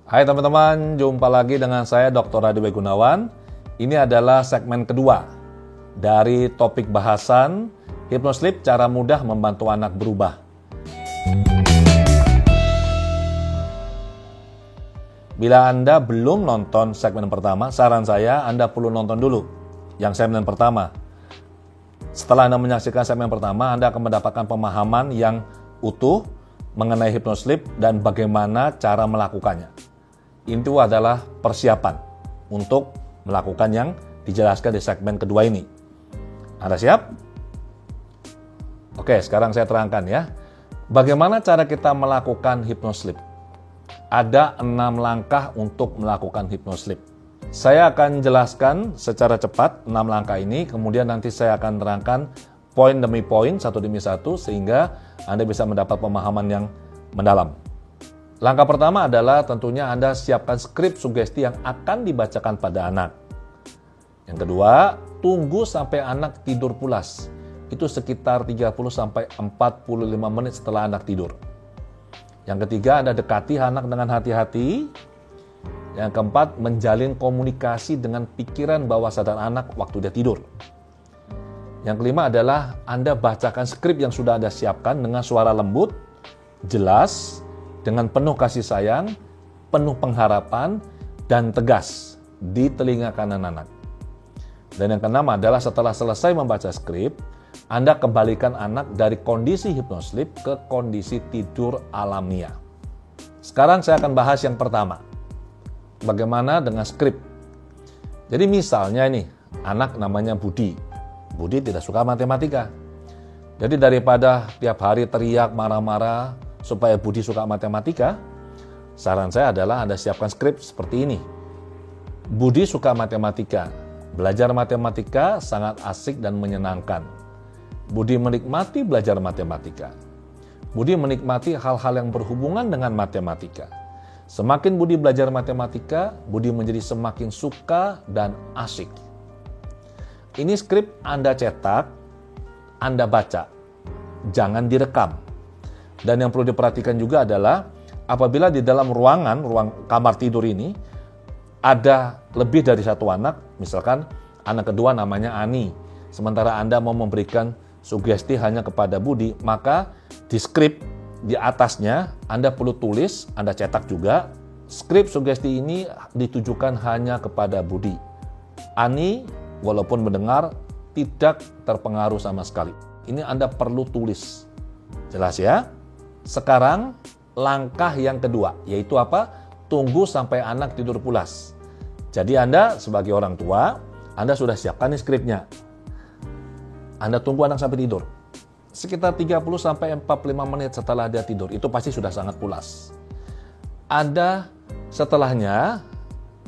Hai teman-teman, jumpa lagi dengan saya Dr. Adi Gunawan. Ini adalah segmen kedua dari topik bahasan HypnoSleep, cara mudah membantu anak berubah. Bila Anda belum nonton segmen pertama, saran saya Anda perlu nonton dulu yang segmen pertama. Setelah Anda menyaksikan segmen pertama, Anda akan mendapatkan pemahaman yang utuh mengenai HypnoSleep dan bagaimana cara melakukannya. Itu adalah persiapan untuk melakukan yang dijelaskan di segmen kedua ini. Anda siap? Oke, sekarang saya terangkan ya. Bagaimana cara kita melakukan HypnoSleep? Ada 6 langkah untuk melakukan HypnoSleep. Saya akan jelaskan secara cepat 6 langkah ini, kemudian nanti saya akan terangkan poin demi poin, satu demi satu, sehingga Anda bisa mendapat pemahaman yang mendalam. Langkah pertama adalah tentunya Anda siapkan skrip sugesti yang akan dibacakan pada anak. Yang kedua, tunggu sampai anak tidur pulas. Itu sekitar 30-45 menit setelah anak tidur. Yang ketiga, Anda dekati anak dengan hati-hati. Yang keempat, menjalin komunikasi dengan pikiran bawah sadar anak waktu dia tidur. Yang kelima adalah Anda bacakan skrip yang sudah Anda siapkan dengan suara lembut, jelas, dengan penuh kasih sayang, penuh pengharapan, dan tegas di telinga kanan anak. Dan yang keenam adalah setelah selesai membaca skrip, Anda kembalikan anak dari kondisi HypnoSleep ke kondisi tidur alamiah. Sekarang saya akan bahas yang pertama. Bagaimana dengan skrip? Jadi misalnya ini, anak namanya Budi. Budi tidak suka matematika. Jadi daripada tiap hari teriak, marah-marah, supaya Budi suka matematika, saran saya adalah Anda siapkan skrip seperti ini. Budi suka matematika. Belajar matematika sangat asik dan menyenangkan. Budi menikmati belajar matematika. Budi menikmati hal-hal yang berhubungan dengan matematika. Semakin Budi belajar matematika, Budi menjadi semakin suka dan asik. Ini skrip Anda cetak, Anda baca. Jangan direkam. Dan yang perlu diperhatikan juga adalah apabila di dalam ruang kamar tidur ini ada lebih dari satu anak, misalkan anak kedua namanya Ani, sementara Anda mau memberikan sugesti hanya kepada Budi, maka di skrip di atasnya Anda perlu tulis, Anda cetak juga, skrip sugesti ini ditujukan hanya kepada Budi. Ani walaupun mendengar tidak terpengaruh sama sekali. Ini Anda perlu tulis. Jelas ya? Sekarang langkah yang kedua, yaitu apa? Tunggu sampai anak tidur pulas. Jadi Anda sebagai orang tua, Anda sudah siapkan nih skripnya. Anda tunggu anak sampai tidur. Sekitar 30-45 menit setelah dia tidur, itu pasti sudah sangat pulas. Anda setelahnya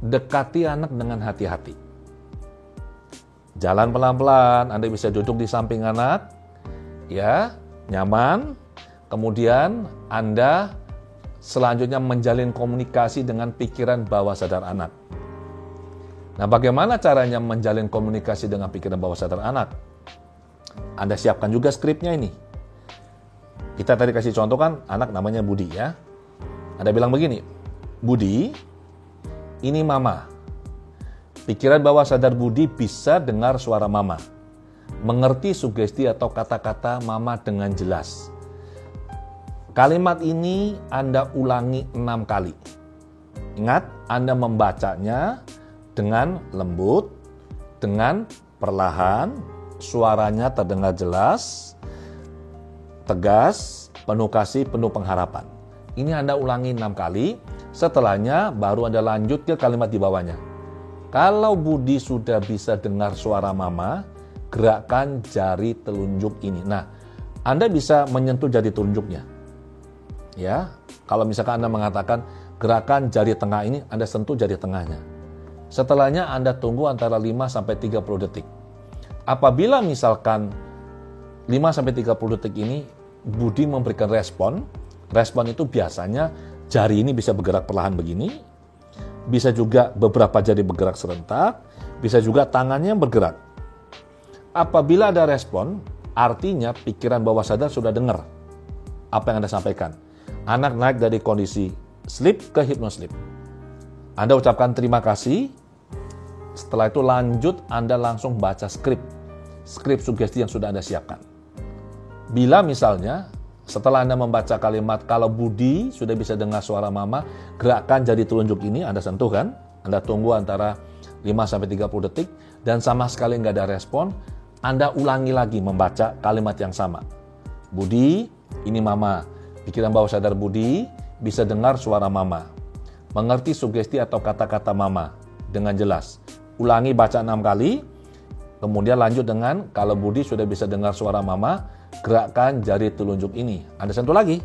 dekati anak dengan hati-hati. Jalan pelan-pelan, Anda bisa duduk di samping anak, ya, nyaman. Kemudian Anda selanjutnya menjalin komunikasi dengan pikiran bawah sadar anak. Nah, bagaimana caranya menjalin komunikasi dengan pikiran bawah sadar anak? Anda siapkan juga skripnya ini. Kita tadi kasih contoh kan, anak namanya Budi ya. Anda bilang begini, Budi, ini mama. Pikiran bawah sadar Budi bisa dengar suara mama. Mengerti sugesti atau kata-kata mama dengan jelas. Kalimat ini Anda ulangi 6 kali. Ingat, Anda membacanya dengan lembut, dengan perlahan, suaranya terdengar jelas, tegas, penuh kasih, penuh pengharapan. Ini Anda ulangi 6 kali, setelahnya baru Anda lanjut ke kalimat di bawahnya. Kalau Budi sudah bisa dengar suara mama, gerakkan jari telunjuk ini. Nah, Anda bisa menyentuh jari telunjuknya. Ya, kalau misalkan Anda mengatakan gerakan jari tengah ini, Anda sentuh jari tengahnya. Setelahnya Anda tunggu antara 5-30 detik. Apabila misalkan 5-30 detik ini Budi memberikan respon itu biasanya jari ini bisa bergerak perlahan begini, bisa juga beberapa jari bergerak serentak, bisa juga tangannya bergerak. Apabila ada respon, artinya pikiran bawah sadar sudah dengar apa yang Anda sampaikan. Anak naik dari kondisi sleep ke hypnosleep. Anda ucapkan terima kasih. Setelah itu lanjut Anda langsung baca skrip sugesti yang sudah Anda siapkan. Bila misalnya setelah Anda membaca kalimat kalau Budi sudah bisa dengar suara mama, gerakkan jari telunjuk ini, Anda sentuh kan? Anda tunggu antara 5-30 detik dan sama sekali nggak ada respon, Anda ulangi lagi membaca kalimat yang sama. Budi, ini mama. Pikiran bawah sadar Budi bisa dengar suara mama. Mengerti sugesti atau kata-kata mama dengan jelas. Ulangi baca 6 kali, kemudian lanjut dengan kalau Budi sudah bisa dengar suara mama, gerakkan jari telunjuk ini. Anda sentuh lagi.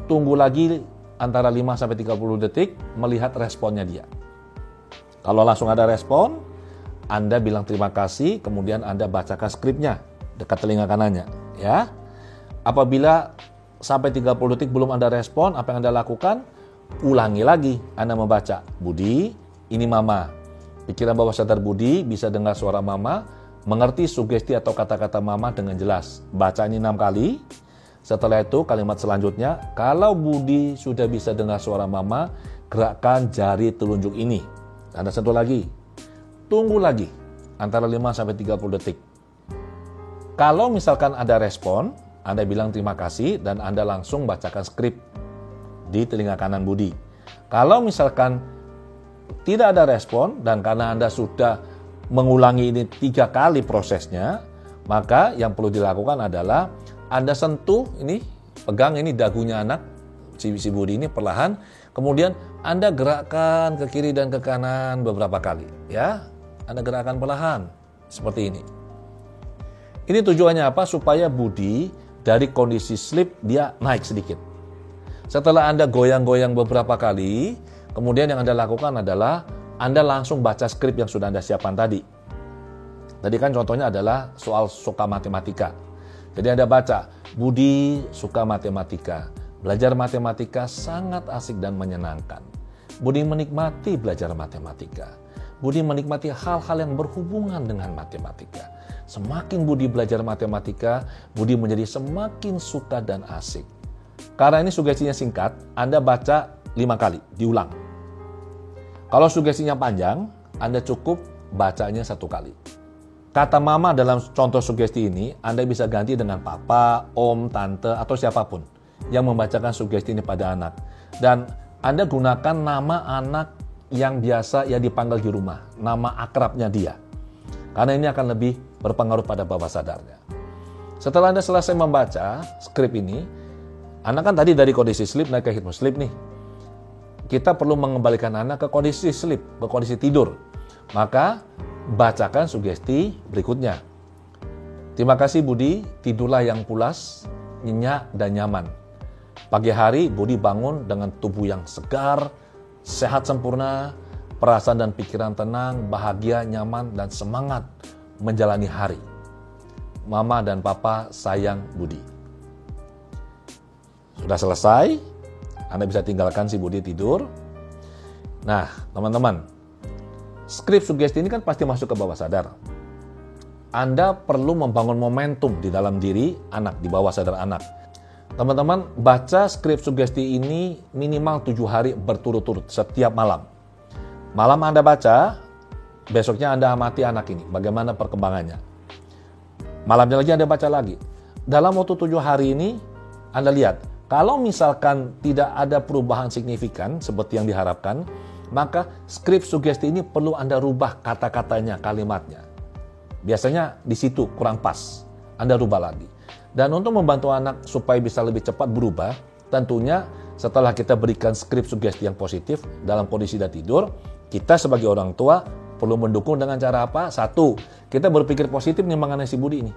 Tunggu lagi antara 5-30 detik melihat responnya dia. Kalau langsung ada respon, Anda bilang terima kasih, kemudian Anda bacakan skripnya dekat telinga kanannya. Ya. Apabila sampai 30 detik belum ada respon, apa yang Anda lakukan? Ulangi lagi. Anda membaca, Budi, ini mama. Pikiran bawah sadar Budi bisa dengar suara mama, mengerti sugesti atau kata-kata mama dengan jelas. Baca ini 6 kali. Setelah itu kalimat selanjutnya, kalau Budi sudah bisa dengar suara mama, gerakkan jari telunjuk ini. Anda sentuh lagi. Tunggu lagi antara 5-30 detik. Kalau misalkan ada respon, Anda bilang terima kasih dan Anda langsung bacakan skrip di telinga kanan Budi. Kalau misalkan tidak ada respon dan karena Anda sudah mengulangi ini 3 kali prosesnya, maka yang perlu dilakukan adalah Anda sentuh ini, pegang ini dagunya anak, si Budi ini perlahan, kemudian Anda gerakkan ke kiri dan ke kanan beberapa kali. Ya, Anda gerakkan perlahan, seperti ini. Ini tujuannya apa? Supaya Budi dari kondisi sleep dia naik sedikit. Setelah Anda goyang-goyang beberapa kali, kemudian yang Anda lakukan adalah Anda langsung baca skrip yang sudah Anda siapkan tadi. Tadi kan contohnya adalah soal suka matematika. Jadi Anda baca, Budi suka matematika. Belajar matematika sangat asik dan menyenangkan. Budi menikmati belajar matematika. Budi menikmati hal-hal yang berhubungan dengan matematika. Semakin Budi belajar matematika, Budi menjadi semakin suka dan asik. Karena ini sugestinya singkat, Anda baca 5 kali, diulang. Kalau sugestinya panjang, Anda cukup bacanya 1 kali. Kata mama dalam contoh sugesti ini, Anda bisa ganti dengan papa, om, tante, atau siapapun yang membacakan sugesti ini pada anak. Dan Anda gunakan nama anak yang biasa ya dipanggil di rumah, nama akrabnya dia. Karena ini akan lebih berpengaruh pada bawah sadarnya. Setelah Anda selesai membaca skrip ini, Anda kan tadi dari kondisi sleep naik ke hypnosleep nih. Kita perlu mengembalikan anak ke kondisi sleep, ke kondisi tidur. Maka bacakan sugesti berikutnya. Terima kasih Budi, tidurlah yang pulas, nyenyak dan nyaman. Pagi hari Budi bangun dengan tubuh yang segar, sehat sempurna, perasaan dan pikiran tenang, bahagia, nyaman, dan semangat menjalani hari. Mama dan Papa sayang Budi. Sudah selesai, Anda bisa tinggalkan si Budi tidur. Nah, teman-teman, skrip sugesti ini kan pasti masuk ke bawah sadar. Anda perlu membangun momentum di dalam diri anak, di bawah sadar anak. Teman-teman, baca skrip sugesti ini minimal 7 hari berturut-turut setiap malam. Malam Anda baca, besoknya Anda amati anak ini, bagaimana perkembangannya. Malamnya lagi Anda baca lagi. Dalam waktu 7 hari ini, Anda lihat, kalau misalkan tidak ada perubahan signifikan seperti yang diharapkan, maka skrip sugesti ini perlu Anda rubah kata-katanya, kalimatnya. Biasanya di situ kurang pas, Anda rubah lagi. Dan untuk membantu anak supaya bisa lebih cepat berubah, tentunya setelah kita berikan skrip sugesti yang positif dalam kondisi sudah tidur, kita sebagai orang tua perlu mendukung dengan cara apa? 1, kita berpikir positif nih mengenai si Budi ini.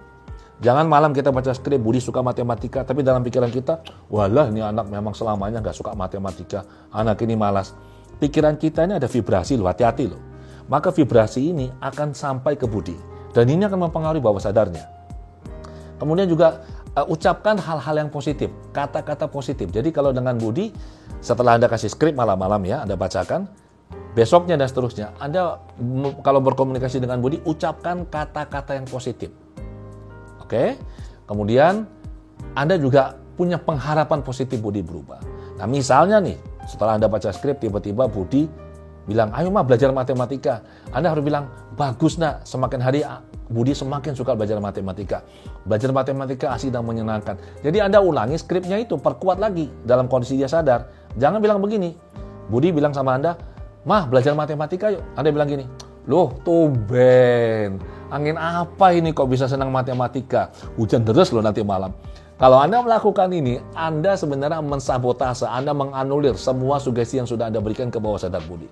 Jangan malam kita baca skrip, Budi suka matematika, tapi dalam pikiran kita, walah ini anak memang selamanya gak suka matematika, anak ini malas. Pikiran kita ini ada vibrasi loh, hati-hati loh. Maka vibrasi ini akan sampai ke Budi. Dan ini akan mempengaruhi bawah sadarnya. Kemudian juga ucapkan hal-hal yang positif, kata-kata positif. Jadi kalau dengan Budi, setelah Anda kasih skrip malam-malam ya, Anda bacakan, besoknya dan seterusnya, Anda kalau berkomunikasi dengan Budi, ucapkan kata-kata yang positif. Oke? Kemudian Anda juga punya pengharapan positif Budi berubah. Nah misalnya nih, setelah Anda baca skrip, tiba-tiba Budi bilang, ayo mah belajar matematika. Anda harus bilang, bagus nak, semakin hari Budi semakin suka belajar matematika. Belajar matematika asik dan menyenangkan. Jadi Anda ulangi skripnya itu, perkuat lagi dalam kondisi dia sadar. Jangan bilang begini, Budi bilang sama Anda, mah belajar matematika yuk. Anda bilang gini, loh tumben, angin apa ini kok bisa senang matematika? Hujan deras loh nanti malam. Kalau Anda melakukan ini, Anda sebenarnya mensabotase, Anda menganulir semua sugesti yang sudah Anda berikan ke bawah sadar Budi.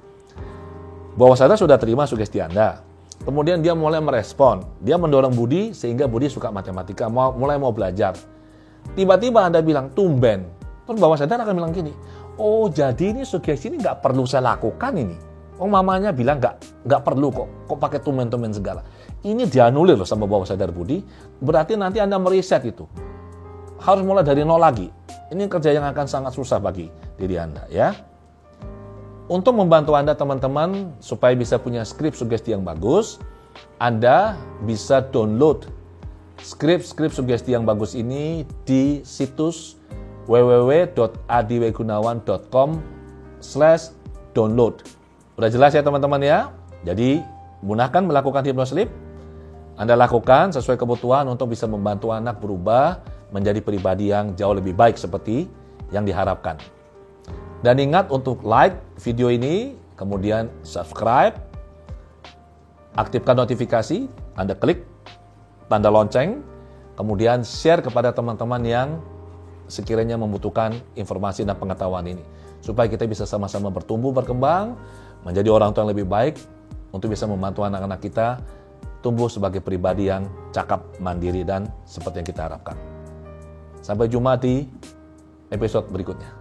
Bawah sadar sudah terima sugesti Anda. Kemudian dia mulai merespon. Dia mendorong Budi sehingga Budi suka matematika, mulai mau belajar. Tiba-tiba Anda bilang, tumben. Terus bawah sadar akan bilang gini, oh jadi ini sugesti ini nggak perlu saya lakukan ini. Oh mamanya bilang nggak perlu kok pakai tumben-tumben segala. Ini dianulir loh sama bawah sadar Budi, berarti nanti Anda mereset itu. Harus mulai dari nol lagi. Ini kerja yang akan sangat susah bagi diri Anda ya. Untuk membantu Anda teman-teman supaya bisa punya skrip sugesti yang bagus, Anda bisa download skrip sugesti yang bagus ini di situs www.adiwegunawan.com/download. Udah jelas ya teman-teman ya? Jadi gunakan melakukan hypnoslip. Anda lakukan sesuai kebutuhan untuk bisa membantu anak berubah menjadi pribadi yang jauh lebih baik seperti yang diharapkan. Dan ingat untuk like video ini, kemudian subscribe, aktifkan notifikasi, Anda klik tanda lonceng, kemudian share kepada teman-teman yang sekiranya membutuhkan informasi dan pengetahuan ini. Supaya kita bisa sama-sama bertumbuh, berkembang, menjadi orang tua yang lebih baik, untuk bisa membantu anak-anak kita tumbuh sebagai pribadi yang cakap, mandiri, dan seperti yang kita harapkan. Sampai jumpa di episode berikutnya.